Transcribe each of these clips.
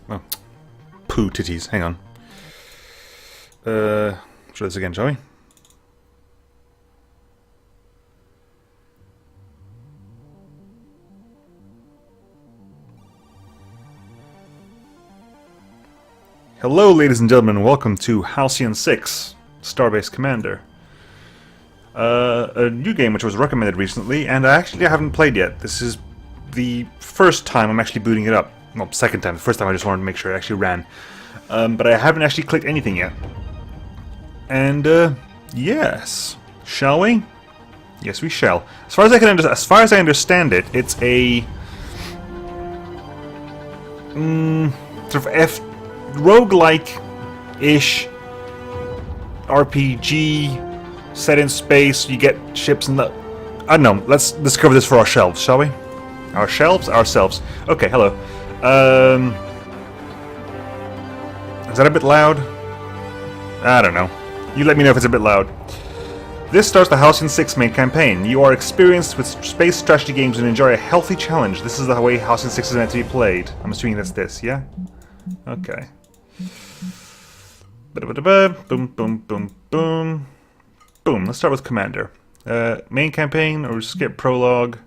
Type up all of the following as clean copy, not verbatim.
Oh, poo titties. Hang on. Try this again, shall we? Hello, ladies and gentlemen, and welcome to Halcyon 6, Starbase Commander. A new game which was recommended recently, and I haven't played yet. This is the first time I'm actually booting it up. Well, second time. The first time I just wanted to make sure it actually ran. But I haven't actually clicked anything yet. And, yes. Shall we? Yes, we shall. As far as I understand it, it's a... sort of roguelike-ish RPG set in space. You get ships and the... I don't know. Let's discover this for ourselves, shall we? Ourselves. Okay, hello. Is that a bit loud? I don't know. You let me know if it's a bit loud. This starts the Halcyon 6 main campaign. You are experienced with space strategy games and enjoy a healthy challenge. This is the way Halcyon 6 is meant to be played. I'm assuming that's this, yeah? Okay. Boom, boom, boom, boom. Boom, let's start with Commander. Main campaign or skip prologue?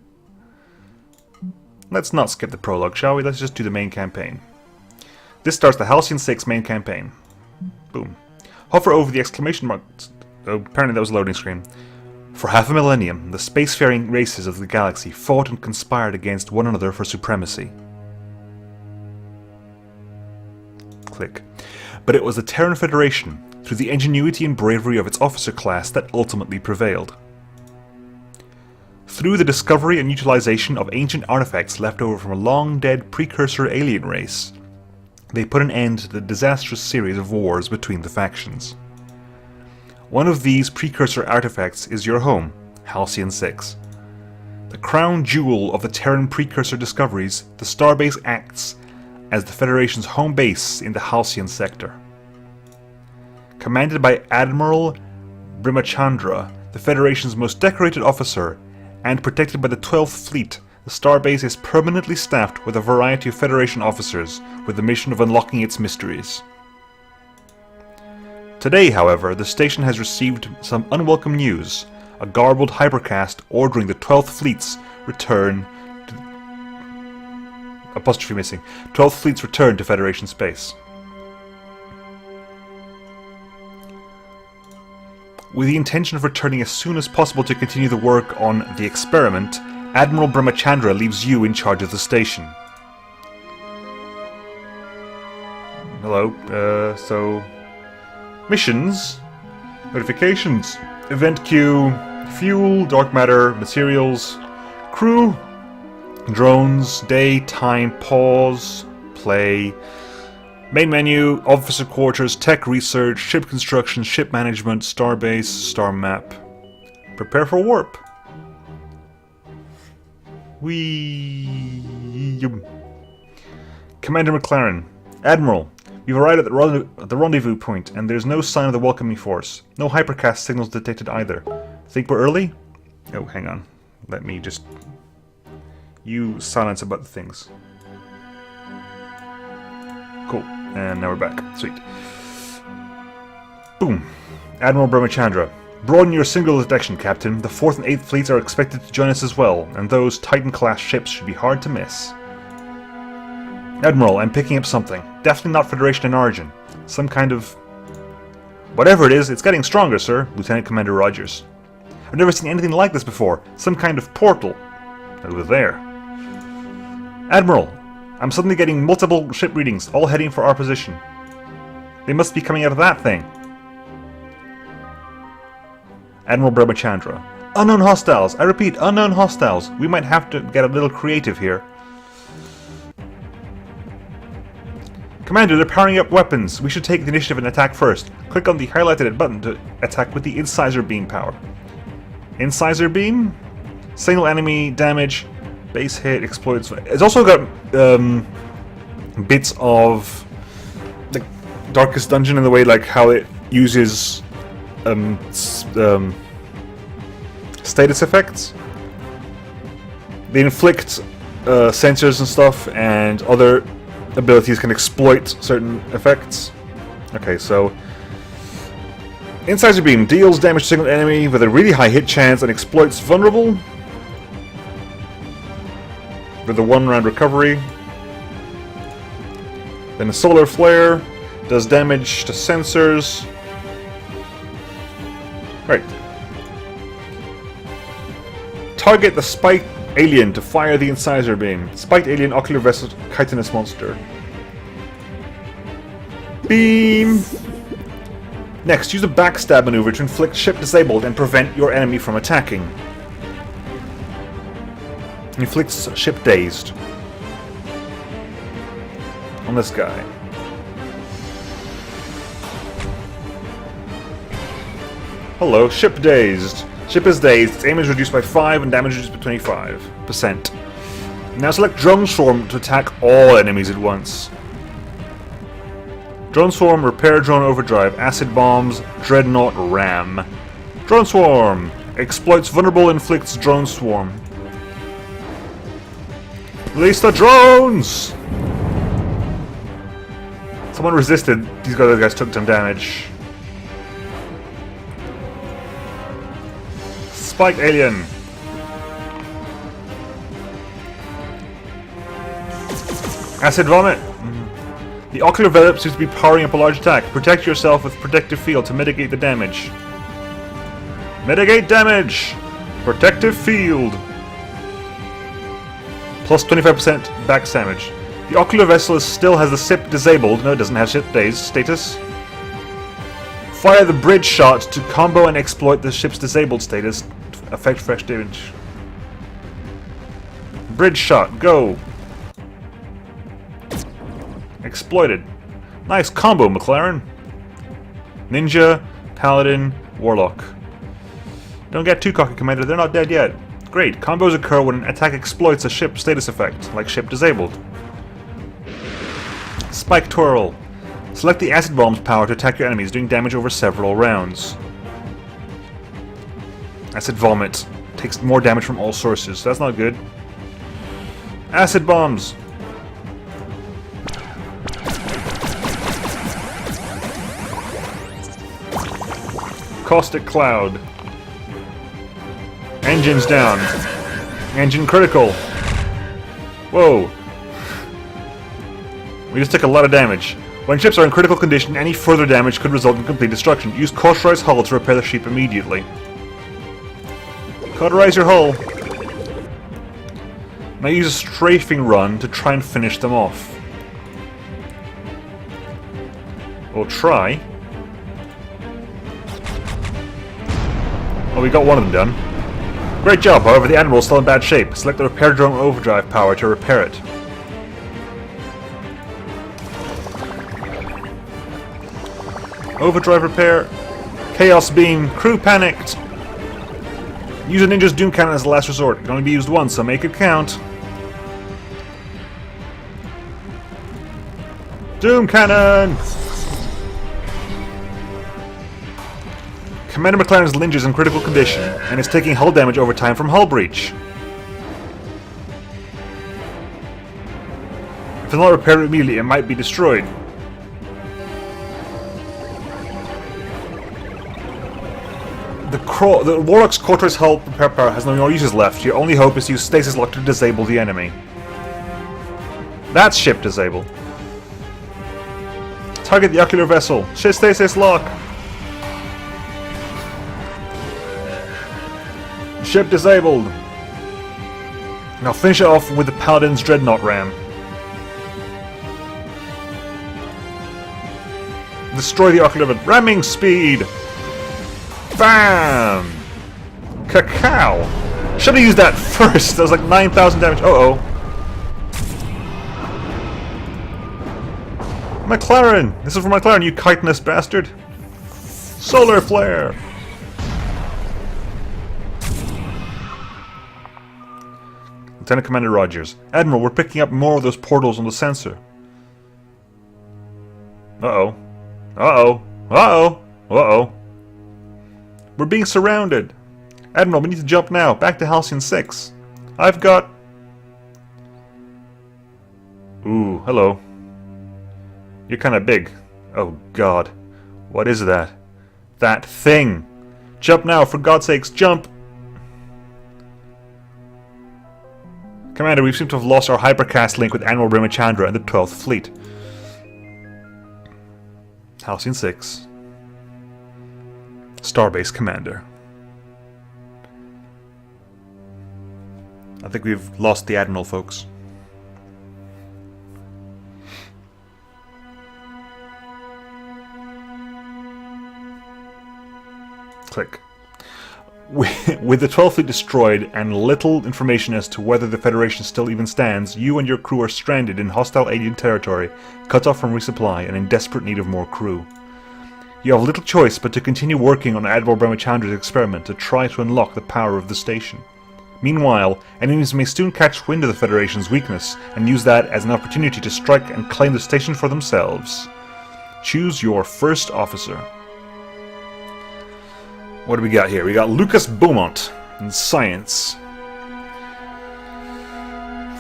Let's not skip the prologue, shall we? Let's just do the main campaign. This starts the Halcyon 6 main campaign. Boom. Hover over the exclamation mark. Oh, apparently that was a loading screen. For half a millennium, the spacefaring races of the galaxy fought and conspired against one another for supremacy. Click. But it was the Terran Federation, through the ingenuity and bravery of its officer class, that ultimately prevailed. Through the discovery and utilization of ancient artifacts left over from a long-dead precursor alien race, they put an end to the disastrous series of wars between the factions. One of these precursor artifacts is your home, Halcyon 6. The crown jewel of the Terran precursor discoveries, the Starbase acts as the Federation's home base in the Halcyon sector. Commanded by Admiral Brimachandra, the Federation's most decorated officer, and protected by the 12th Fleet, the Starbase is permanently staffed with a variety of Federation officers with the mission of unlocking its mysteries. Today, however, the station has received some unwelcome news. A garbled hypercast ordering the 12th Fleet's return to... Apostrophe missing. 12th Fleet's return to Federation space. With the intention of returning as soon as possible to continue the work on the experiment, Admiral Brahmachandra leaves you in charge of the station. Hello, so... Missions, notifications, event queue, fuel, dark matter, materials, crew, drones, day, time, pause, play, main menu, officer quarters, tech research, ship construction, ship management, starbase, star map. Prepare for warp. Commander McLaren, Admiral. We've arrived at the rendezvous point, and there's no sign of the welcoming force. No hypercast signals detected either. Think we're early? Oh, hang on. Let me just... You silence about the things. Cool. And now we're back. Sweet. Boom. Admiral Brahmachandra. Broaden your signal detection, Captain. The 4th and 8th Fleets are expected to join us as well, and those Titan-class ships should be hard to miss. Admiral, I'm picking up something. Definitely not Federation in origin. Some kind of... Whatever it is, it's getting stronger, sir. Lieutenant Commander Rogers. I've never seen anything like this before. Some kind of portal. Over there. Admiral, I'm suddenly getting multiple ship readings, all heading for our position. They must be coming out of that thing. Admiral Brahmachandra. Unknown hostiles. I repeat, unknown hostiles. We might have to get a little creative here. Commander, they're powering up weapons. We should take the initiative and attack first. Click on the highlighted button to attack with the Incisor Beam power. Incisor Beam? Single enemy damage, base hit, explodes. It's also got bits of the Darkest Dungeon in the way like how it uses status effects. They inflict sensors and stuff and other abilities can exploit certain effects. Okay, so Incisor Beam deals damage to a single enemy with a really high hit chance and exploits vulnerable with a 1-round recovery. Then a Solar Flare does damage to sensors. Right. Target the spiked alien to fire the Incisor Beam. Spiked alien ocular vessel chitinous monster. Beam! Next, use a backstab maneuver to inflict ship disabled and prevent your enemy from attacking. Inflicts ship dazed. On this guy. Hello, ship dazed. Ship is dazed, its aim is reduced by 5 and damage reduced by 25%. Now select Drone Swarm to attack all enemies at once. Drone Swarm, Repair Drone Overdrive, Acid Bombs, Dreadnought Ram. Drone Swarm! Exploits vulnerable, inflicts Drone Swarm. Release the drones! Someone resisted, these guys took some damage. Spike alien. Acid vomit. The ocular envelope seems to be powering up a large attack. Protect yourself with protective field to mitigate the damage. Mitigate damage. Protective field. Plus 25% back damage. The ocular vessel still has the SIP disabled. No, it doesn't have ship days status. Fire the bridge shot to combo and exploit the ship's disabled status. Affect fresh damage. Bridge shot, go! Exploited. Nice combo, McLaren. Ninja, Paladin, Warlock. Don't get too cocky, Commander, they're not dead yet. Great, combos occur when an attack exploits a ship status effect, like ship disabled. Spike Twirl. Select the Acid Bomb's power to attack your enemies, doing damage over several rounds. Acid Vomit. Takes more damage from all sources, so that's not good. Acid Bombs! Caustic Cloud. Engines down. Engine critical. Whoa. We just took a lot of damage. When ships are in critical condition, any further damage could result in complete destruction. Use Cauterize Hull to repair the ship immediately. Cauterize your hull. Now use a strafing run to try and finish them off. We'll try. Oh, we got one of them done. Great job, however, the Admiral's still in bad shape. Select the Repair Drone Overdrive power to repair it. Overdrive repair. Chaos Beam. Crew panicked. Use a Ninja's Doom Cannon as a last resort. It can only be used once, so make it count. Doom Cannon! Commander McLaren's Ninja is in critical condition, and is taking hull damage over time from hull breach. If it's not repaired immediately, it might be destroyed. The Warlock's Cauterize Hull repair power has no more uses left. Your only hope is to use Stasis Lock to disable the enemy. That's ship disable. Target the ocular vessel. Stasis Lock. Ship disabled. Now finish it off with the Paladin's Dreadnought Ram. Destroy the ocular vessel. Ramming speed. Bam! Cacao! Should have used that first. That was like 9,000 damage. Uh-oh. McLaren! This is for McLaren, you chitinous bastard. Solar Flare! Lieutenant Commander Rogers. Admiral, we're picking up more of those portals on the sensor. Uh-oh. Uh-oh. Uh-oh. Uh-oh. We're being surrounded. Admiral, we need to jump now. Back to Halcyon 6. I've got... Ooh, hello. You're kind of big. Oh god. What is that? That thing! Jump now, for God's sakes, jump! Commander, we seem to have lost our hypercast link with Admiral Ramachandra and the 12th Fleet. Halcyon 6. Starbase Commander. I think we've lost the Admiral, folks. Click. With the 12th Fleet destroyed and little information as to whether the Federation still even stands, you and your crew are stranded in hostile alien territory, cut off from resupply and in desperate need of more crew. You have little choice but to continue working on Admiral Brahmachandra's experiment to try to unlock the power of the station. Meanwhile, enemies may soon catch wind of the Federation's weakness and use that as an opportunity to strike and claim the station for themselves. Choose your first officer. What do we got here? We got Lucas Beaumont in science.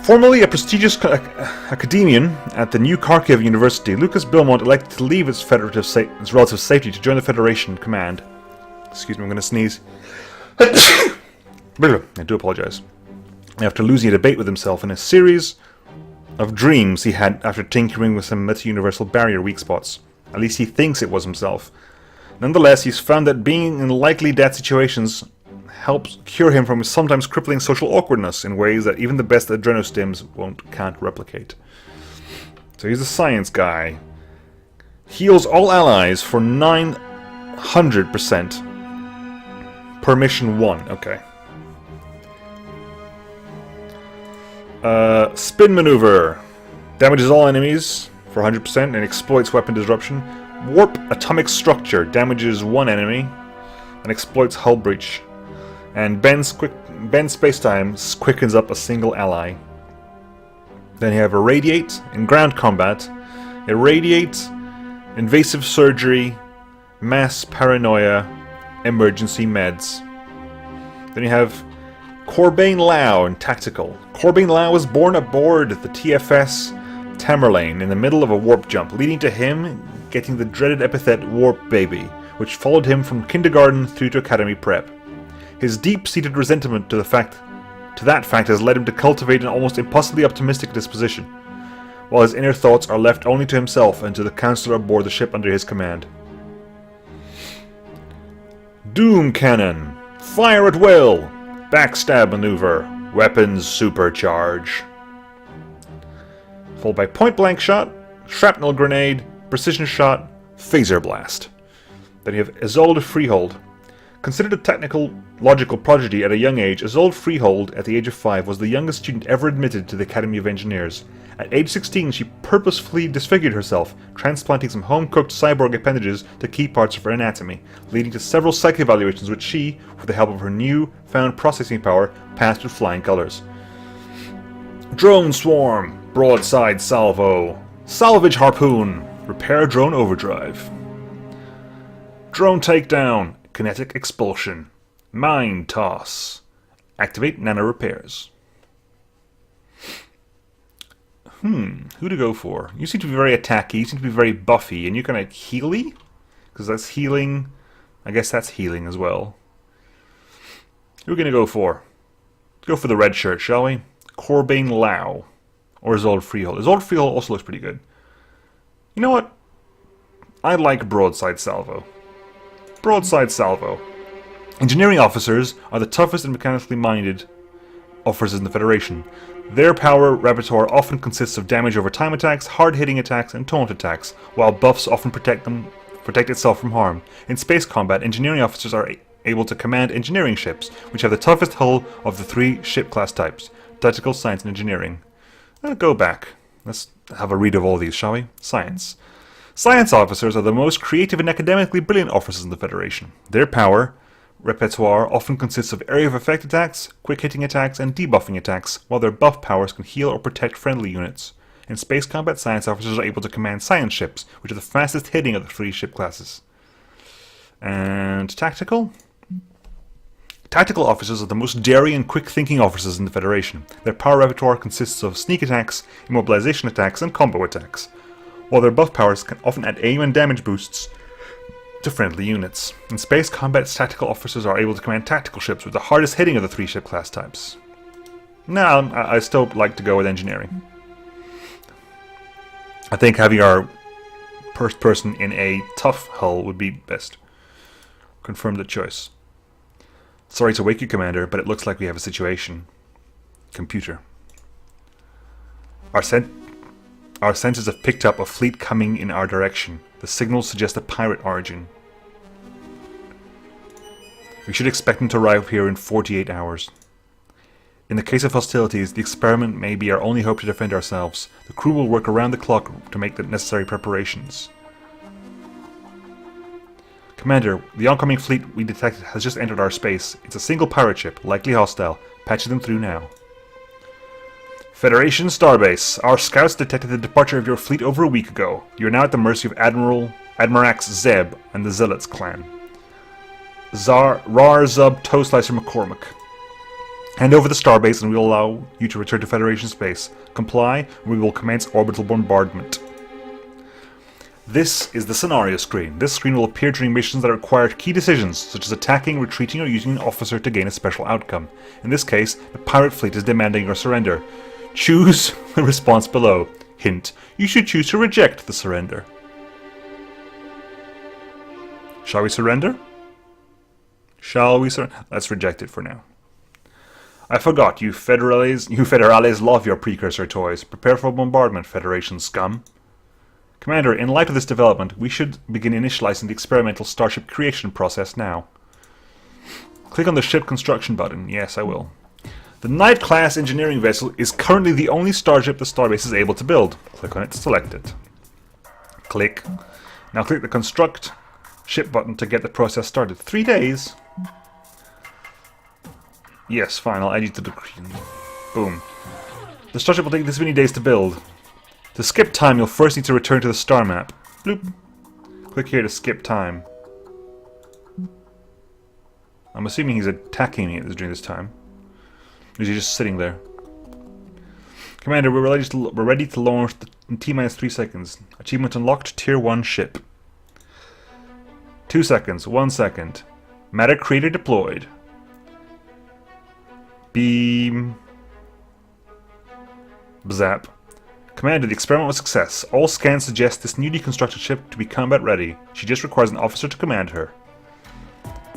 Formerly a prestigious academician at the New Kharkiv University, Lucas Beaumont elected to leave its relative safety to join the Federation command. Excuse me, I'm going to sneeze. I do apologize. After losing a debate with himself in a series of dreams he had after tinkering with some meta-universal barrier weak spots. At least he thinks it was himself. Nonetheless, he's found that being in likely death situations helps cure him from his sometimes crippling social awkwardness in ways that even the best adrenostims can't replicate. So he's a science guy. Heals all allies for 900% per mission 1. Okay. Spin maneuver. Damages all enemies for 100% and exploits weapon disruption. Warp atomic structure. Damages one enemy and exploits hull breach. And bend spacetime quickens up a single ally. Then you have Irradiate in ground combat. Irradiate, invasive surgery, mass paranoia, emergency meds. Then you have Corbane Lau in tactical. Corbane Lau was born aboard the TFS Tamerlane in the middle of a warp jump, leading to him getting the dreaded epithet Warp Baby, which followed him from kindergarten through to academy prep. His deep-seated resentment to that fact has led him to cultivate an almost impossibly optimistic disposition, while his inner thoughts are left only to himself and to the counselor aboard the ship under his command. Doom Cannon. Fire at will. Backstab maneuver. Weapons supercharge. Followed by point-blank shot, shrapnel grenade, precision shot, phaser blast. Then you have Isolde Freehold. Considered a technical, logical prodigy at a young age, Isolde Freehold, at the age of 5, was the youngest student ever admitted to the Academy of Engineers. At age 16, she purposefully disfigured herself, transplanting some home-cooked cyborg appendages to key parts of her anatomy, leading to several psych evaluations which she, with the help of her new-found processing power, passed with flying colours. Drone Swarm. Broadside Salvo. Salvage Harpoon. Repair Drone Overdrive. Drone Takedown. Kinetic Expulsion. Mine Toss. Activate Nano Repairs. Who to go for? You seem to be very attacky, you seem to be very buffy, and you're kind of healy? Because that's healing. I guess that's healing as well. Who are we going to go for? Let's go for the red shirt, shall we? Corbane Lau. Or Isolde Freehold. Isolde Freehold also looks pretty good. You know what? I like Broadside Salvo. Broadside Salvo. Engineering officers are the toughest and mechanically minded officers in the Federation. Their power repertoire often consists of damage over time attacks, hard-hitting attacks, and taunt attacks, while buffs often protect itself from harm. In space combat, engineering officers are able to command engineering ships, which have the toughest hull of the 3 ship class types: tactical, science, and engineering. Go back. Let's have a read of all these, shall we? Science. Science officers are the most creative and academically brilliant officers in the Federation. Their power repertoire often consists of area of effect attacks, quick-hitting attacks, and debuffing attacks, while their buff powers can heal or protect friendly units. In space combat, science officers are able to command science ships, which are the fastest hitting of the 3 ship classes. And tactical? Tactical officers are the most daring and quick-thinking officers in the Federation. Their power repertoire consists of sneak attacks, immobilization attacks, and combo attacks. while their buff powers can often add aim and damage boosts to friendly units. In space combat, tactical officers are able to command tactical ships with the hardest hitting of the 3 ship class types. No, I still like to go with engineering. I think having our first person in a tough hull would be best. Confirm the choice. Sorry to wake you, Commander, but it looks like we have a situation. Computer. Our sensors have picked up a fleet coming in our direction. The signals suggest a pirate origin. We should expect them to arrive here in 48 hours. In the case of hostilities, the experiment may be our only hope to defend ourselves. The crew will work around the clock to make the necessary preparations. Commander, the oncoming fleet we detected has just entered our space. It's a single pirate ship, likely hostile. Patching them through now. Federation Starbase. Our scouts detected the departure of your fleet over a week ago. You are now at the mercy of Admirax Zeb and the Zealots clan. Rar Zub Toe Slicer McCormick. Hand over the starbase and we will allow you to return to Federation space. Comply, and we will commence orbital bombardment. This is the scenario screen. This screen will appear during missions that require key decisions, such as attacking, retreating, or using an officer to gain a special outcome. In this case, the pirate fleet is demanding your surrender. Choose the response below. Hint, you should choose to reject the surrender. Shall we surrender? Shall we surrender? Let's reject it for now. I forgot, you Federales love your precursor toys. Prepare for bombardment, Federation scum. Commander, in light of this development, we should begin initializing the experimental starship creation process now. Click on the ship construction button. Yes, I will. The Knight-class engineering vessel is currently the only starship the Starbase is able to build. Click on it to select it. Click. Now click the construct ship button to get the process started. 3 days? Yes, fine, I'll add you to the... Boom. The starship will take this many days to build. To skip time, you'll first need to return to the star map. Bloop. Click here to skip time. I'm assuming he's attacking me during this time. Or is he just sitting there? Commander, we're ready to launch in T-minus 3 seconds. Achievement unlocked, Tier 1 ship. 2 seconds, 1 second. Matter creator deployed. Beam. Zap. Commander, the experiment was a success. All scans suggest this newly constructed ship to be combat ready. She just requires an officer to command her.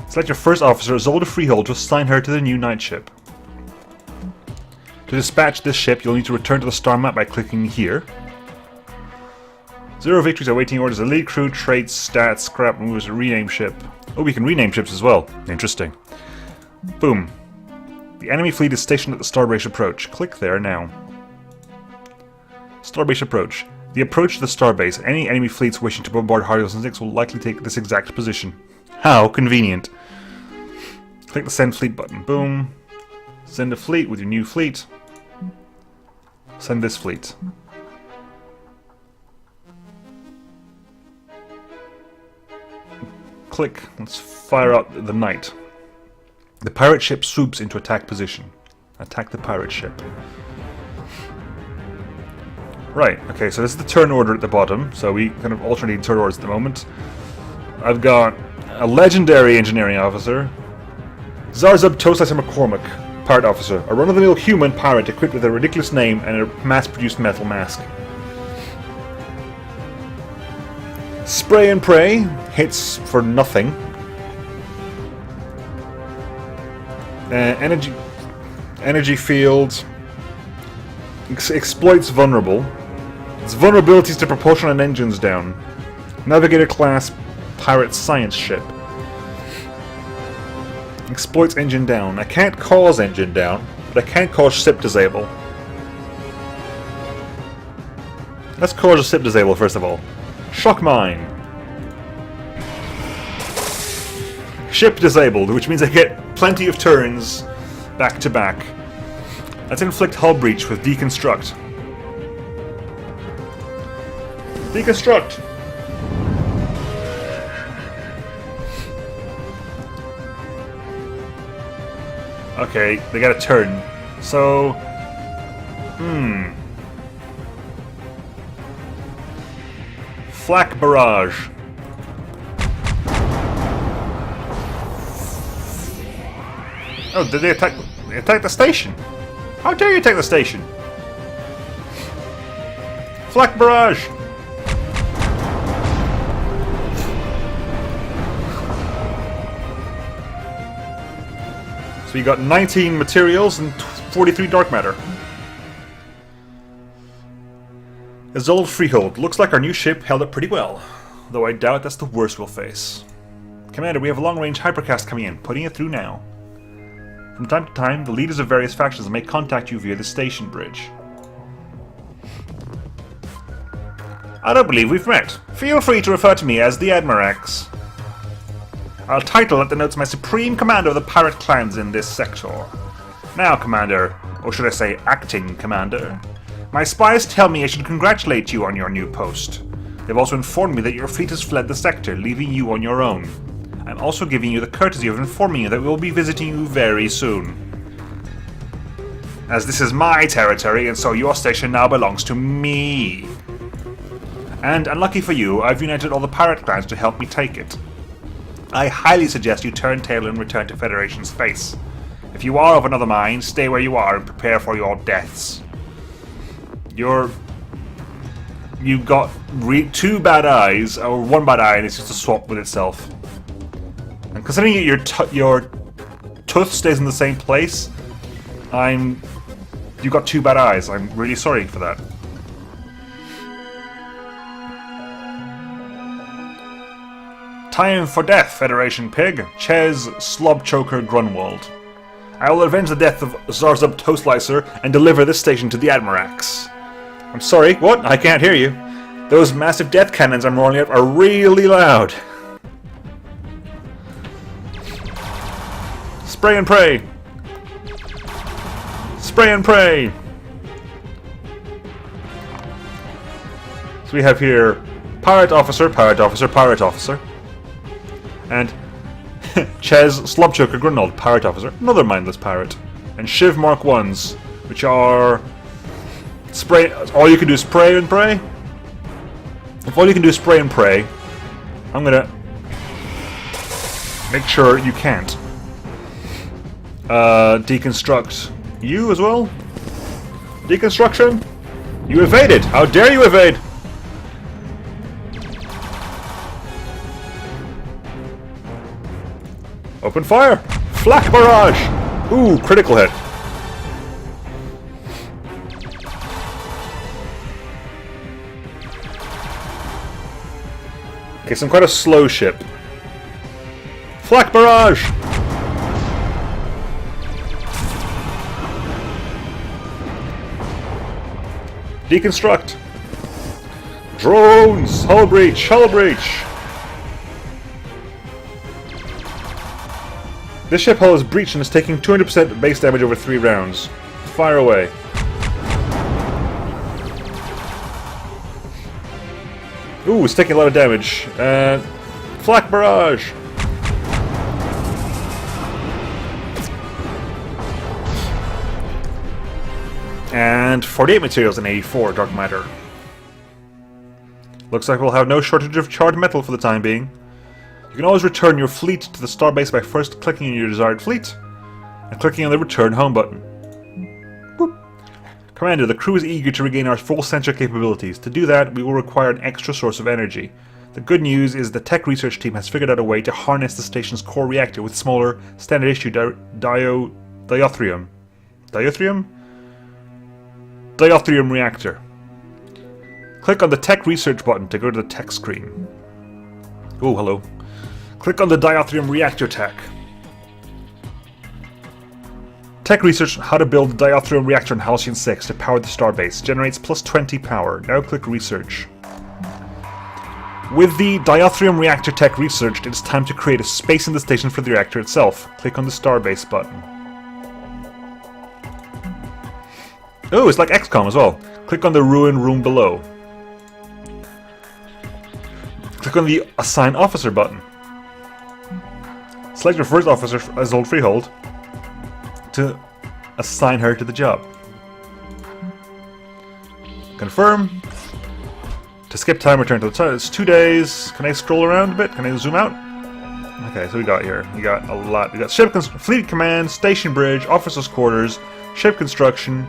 Select your first officer, Zolda Freehold, to assign her to the new night ship. To dispatch this ship, you'll need to return to the star map by clicking here. 0 victories awaiting orders. Elite crew, traits, stats, scrap moves, rename ship. Oh, we can rename ships as well. Interesting. Boom. The enemy fleet is stationed at the Starbase approach. Click there now. Starbase approach. The approach to the Starbase. Any enemy fleets wishing to bombard Halcyon 6 will likely take this exact position. How convenient. Click the send fleet button. Boom. Send a fleet with your new fleet. Send this fleet. Click. Let's fire out the Knight. The pirate ship swoops into attack position. Attack the pirate ship. Right, okay, so this is the turn order at the bottom. So we kind of alternate turn orders at the moment. I've got a legendary engineering officer. Zarzub Toslicer McCormick, pirate officer. A run-of-the-mill human pirate equipped with a ridiculous name and a mass-produced metal mask. Spray and pray. Hits for nothing. Energy field. Exploits vulnerable. Its vulnerabilities to propulsion and engines down. Navigator class pirate science ship. Exploits engine down. I can't cause engine down, but I can cause ship disable. Let's cause a ship disable first of all. Shock mine. Ship disabled, which means I get plenty of turns back to back. Let's inflict hull breach with deconstruct. Deconstruct! Okay, they got a turn. So... Flak barrage. Oh, did they attack? They attacked the station. How dare you attack the station? Flak barrage. So you got 19 materials and 43 dark matter. Isolde Freehold. Looks like our new ship held up pretty well, though I doubt that's the worst we'll face. Commander, we have a long-range hypercast coming in, putting it through now. From time to time, the leaders of various factions may contact you via the station bridge. I don't believe we've met. Feel free to refer to me as the Admirax. Our title that denotes my supreme command of the pirate clans in this sector. Now, Commander, or should I say acting Commander, my spies tell me I should congratulate you on your new post. They've also informed me that your fleet has fled the sector, leaving you on your own. I'm also giving you the courtesy of informing you that we will be visiting you very soon. As this is my territory, and so your station now belongs to me. And unlucky for you, I've united all the pirate clans to help me take it. I highly suggest you turn tail and return to Federation's face. If you are of another mind, stay where you are and prepare for your deaths. You've got two bad eyes, or one bad eye, and it's just a swap with itself. And considering your tooth stays in the same place, you've got two bad eyes. I'm really sorry for that. Time for death, Federation Pig. Ches Slobchoker Grunwald. I will avenge the death of Zarzub Toastlicer and deliver this station to the Admirax. I'm sorry, what? I can't hear you. Those massive death cannons I'm rolling up are really loud. Spray and pray! Spray and pray! So we have here Pirate Officer, Pirate Officer, Pirate Officer. And Ches Slobchoker Grunwald, Pirate Officer, another mindless pirate. And Shiv Mark 1s, which are... Spray. All you can do is spray and pray? If all you can do is spray and pray, I'm gonna make sure you can't. Deconstruct you as well? Deconstruction? You evaded! How dare you evade! Open fire! Flak barrage! Ooh, critical hit. Okay, so I'm quite a slow ship. Flak barrage! Deconstruct! Drones! Hull breach! Hull breach! This ship hull is breached and is taking 200% base damage over 3 rounds. Fire away. Ooh, it's taking a lot of damage. Flak barrage! And 48 materials and 84 dark matter. Looks like we'll have no shortage of charred metal for the time being. You can always return your fleet to the starbase by first clicking on your desired fleet and clicking on the return home button. Boop. Commander, the crew is eager to regain our full sensor capabilities. To do that, we will require an extra source of energy. The good news is the tech research team has figured out a way to harness the station's core reactor with smaller, standard issue diothrium. Diothrium? Diothrium reactor. Click on the tech research button to go to the tech screen. Oh, hello. Click on the diothrium reactor tech. Tech research on how to build the diothrium reactor in Halcyon 6 to power the starbase. Generates plus 20 power. Now click research. With the diothrium reactor tech researched, it is time to create a space in the station for the reactor itself. Click on the starbase button. Oh, it's like XCOM as well. Click on the ruin room below. Click on the assign officer button. Select your first officer as Isolde Freehold to assign her to the job. Confirm. To skip time, return to the time. It's 2 days. Can I scroll around a bit? Can I zoom out? Okay, so we got here. We got a lot. We got fleet command, station bridge, officers' quarters, ship construction,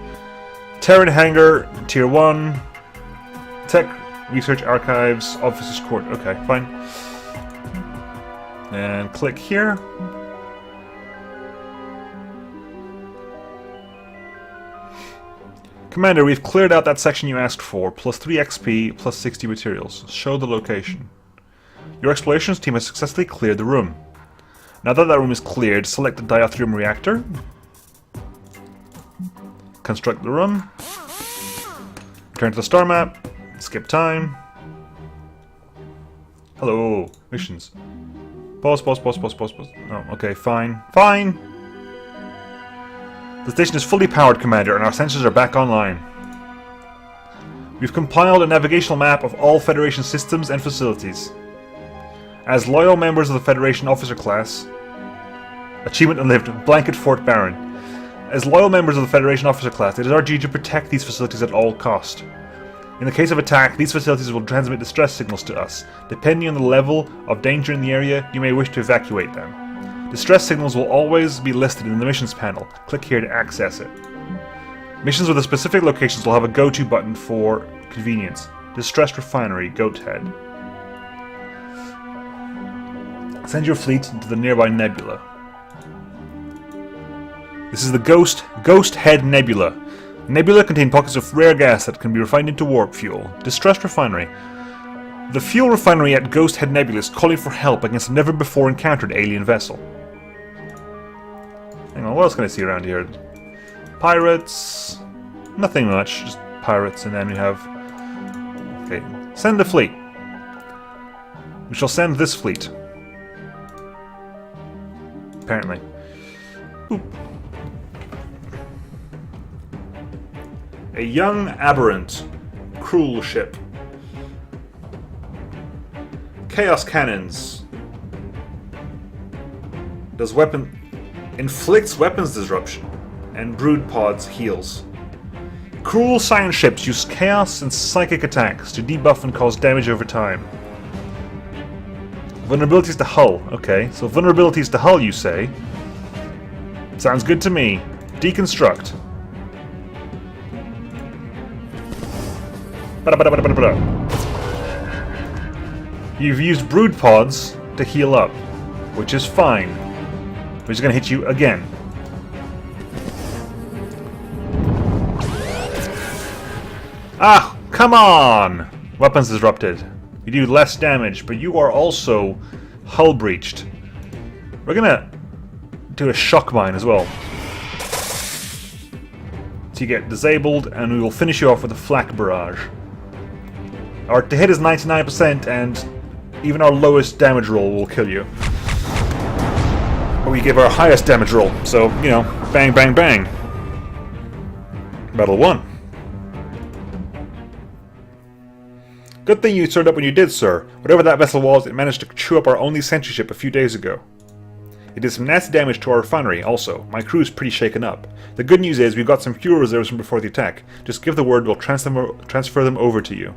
Terran hangar, tier 1, tech research archives, officers' court. Okay, fine. And click here. Commander, we've cleared out that section you asked for, plus 3 XP, plus 60 materials. Show the location. Your explorations team has successfully cleared the room. Now that that room is cleared, select the diatherium reactor. Construct the room. Return to the star map. Skip time. Hello. Missions. Pause. Oh, okay, fine. Fine! The station is fully powered, Commander, and our sensors are back online. We've compiled a navigational map of all Federation systems and facilities. As loyal members of the Federation officer class... Achievement unlived. Blanket Fort Baron. As loyal members of the Federation officer class, it is our duty to protect these facilities at all cost. In the case of attack, these facilities will transmit distress signals to us. Depending on the level of danger in the area, you may wish to evacuate them. Distress signals will always be listed in the missions panel. Click here to access it. Missions with the specific locations will have a go-to button for convenience. Distressed Refinery, Goat Head. Send your fleet into the nearby nebula. This is the Ghost Head Nebula. Nebula contain pockets of rare gas that can be refined into warp fuel. Distressed Refinery. The fuel refinery at Ghost Head Nebula is calling for help against a never-before-encountered alien vessel. Hang on, what else can I see around here? Pirates... Nothing much, just pirates, and then we have... Okay, send the fleet. We shall send this fleet. Apparently. Oop. A young aberrant. Cruel ship. Chaos cannons. Inflicts weapons disruption. And brood pods heals. Cruel science ships use chaos and psychic attacks to debuff and cause damage over time. Vulnerabilities to hull. Okay, so vulnerabilities to hull, you say? Sounds good to me. Deconstruct. You've used brood pods to heal up, which is fine. We're just gonna hit you again. Ah, come on! Weapons disrupted. You do less damage, but you are also hull breached. We're gonna do a shock mine as well. So you get disabled, and we will finish you off with a flak barrage. Our to hit is 99%, and even our lowest damage roll will kill you. But we give our highest damage roll, so, you know, bang, bang, bang. Battle 1. Good thing you turned up when you did, sir. Whatever that vessel was, it managed to chew up our only sentry ship a few days ago. It did some nasty damage to our refinery, also. My crew's pretty shaken up. The good news is we've got some fuel reserves from before the attack. Just give the word, we'll transfer them over to you.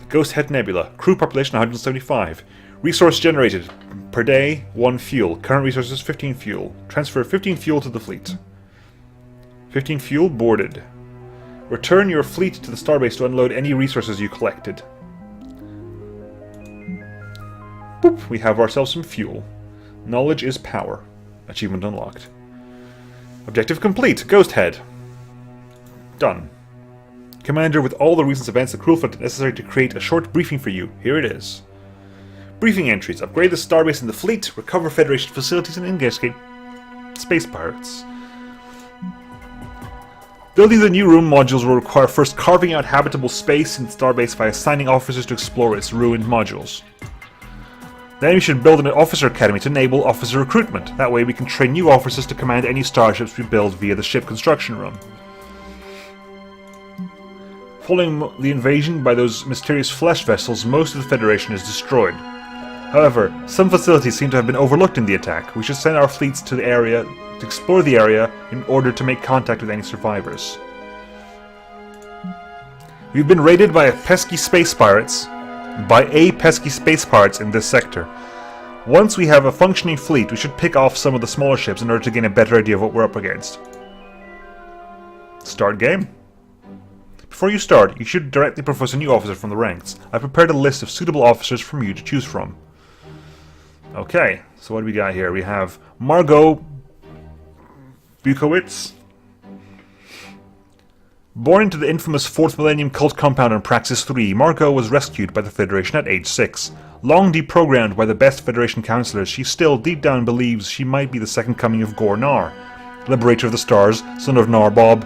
The Ghost Head Nebula. Crew population 175. Resource generated. Per day, 1 fuel. Current resources, 15 fuel. Transfer 15 fuel to the fleet. 15 fuel boarded. Return your fleet to the starbase to unload any resources you collected. Boop, we have ourselves some fuel. Knowledge is power. Achievement unlocked. Objective complete. Ghost Head. Done. Commander, with all the recent events, the crew felt it necessary to create a short briefing for you. Here it is. Briefing entries. Upgrade the starbase and the fleet, recover Federation facilities, and escape space pirates. Building the new room modules will require first carving out habitable space in the starbase by assigning officers to explore its ruined modules. Then we should build an officer academy to enable officer recruitment. That way we can train new officers to command any starships we build via the ship construction room. Following the invasion by those mysterious flesh vessels, most of the Federation is destroyed. However, some facilities seem to have been overlooked in the attack. We should send our fleets to the area to explore the area in order to make contact with any survivors. We've been raided by pesky space pirates. By pesky space pirates in this sector. Once we have a functioning fleet, we should pick off some of the smaller ships in order to gain a better idea of what we're up against. Start game. Before you start, you should directly propose a new officer from the ranks. I prepared a list of suitable officers for you to choose from. Okay, so what do we got here? We have Margot Bukowitz. Born into the infamous 4th Millennium cult compound in Praxis 3, Margot was rescued by the Federation at age 6. Long deprogrammed by the best Federation counselors, she still deep down believes she might be the second coming of Gor-Nar, Liberator of the Stars, son of Narbob,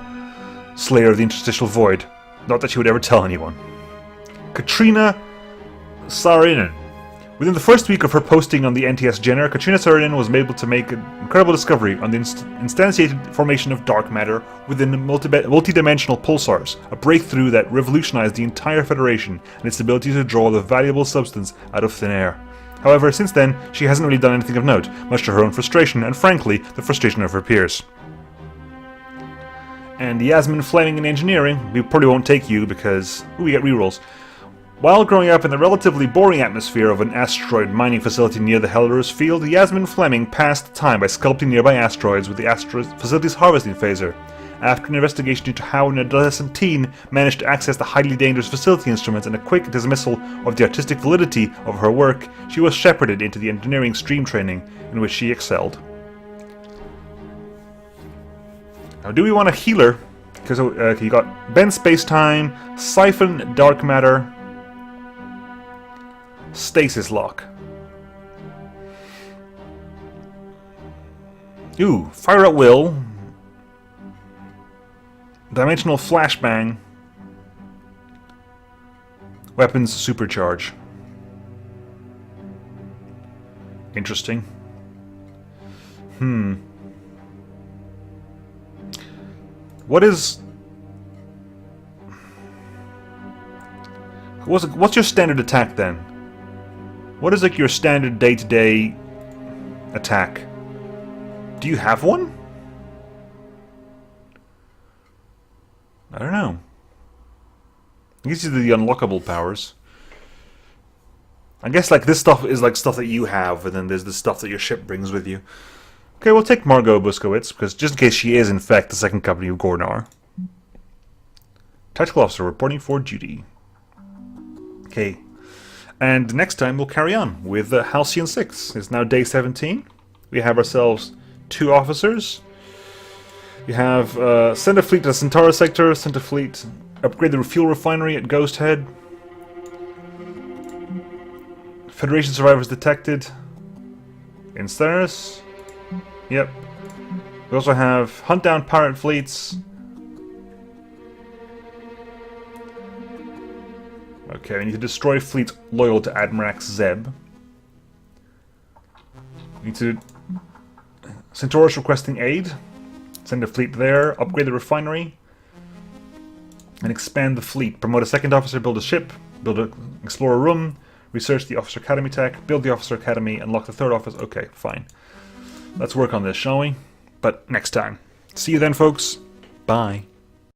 Slayer of the Interstitial Void. Not that she would ever tell anyone. Katrina Saarinen. Within the first week of her posting on the NTS Jenner, Katrina Saarinen was able to make an incredible discovery on the instantiated formation of dark matter within multidimensional pulsars, a breakthrough that revolutionized the entire Federation and its ability to draw the valuable substance out of thin air. However, since then, she hasn't really done anything of note, much to her own frustration and, frankly, the frustration of her peers. And Yasmin Fleming in engineering, we probably won't take you because we get rerolls. While growing up in the relatively boring atmosphere of an asteroid mining facility near the Heller's field, Yasmin Fleming passed time by sculpting nearby asteroids with the facility's harvesting phaser. After an investigation into how an adolescent teen managed to access the highly dangerous facility instruments and a quick dismissal of the artistic validity of her work, she was shepherded into the engineering stream training, in which she excelled. Now, do we want a healer? Because you got Bend Spacetime, Siphon Dark Matter, Stasis Lock. Ooh, Fire at Will, Dimensional Flashbang, Weapons Supercharge. Interesting. What's your standard attack then? What is like your standard day-to-day attack? Do you have one? I don't know. I guess these are the unlockable powers. I guess like this stuff is like stuff that you have, and then there's the stuff that your ship brings with you. Okay, we'll take Margot Buskowitz, because just in case she is in fact the second company of Gor-Nar. Tactical officer reporting for duty. Okay. And next time we'll carry on with Halcyon 6. It's now day 17. We have ourselves 2 officers. We have send a fleet to the Centaurus sector, send a fleet, upgrade the fuel refinery at Ghost Head. Federation survivors detected in Steris. Yep. We also have hunt down pirate fleets. Okay, we need to destroy fleets loyal to Admirax Zeb. We need to... Centaurus requesting aid. Send a fleet there, upgrade the refinery. And expand the fleet. Promote a second officer, build a ship, explore a room, research the Officer Academy tech, build the Officer Academy, unlock the 3rd office. Okay, fine. Let's work on this, shall we? But next time. See you then, folks. Bye.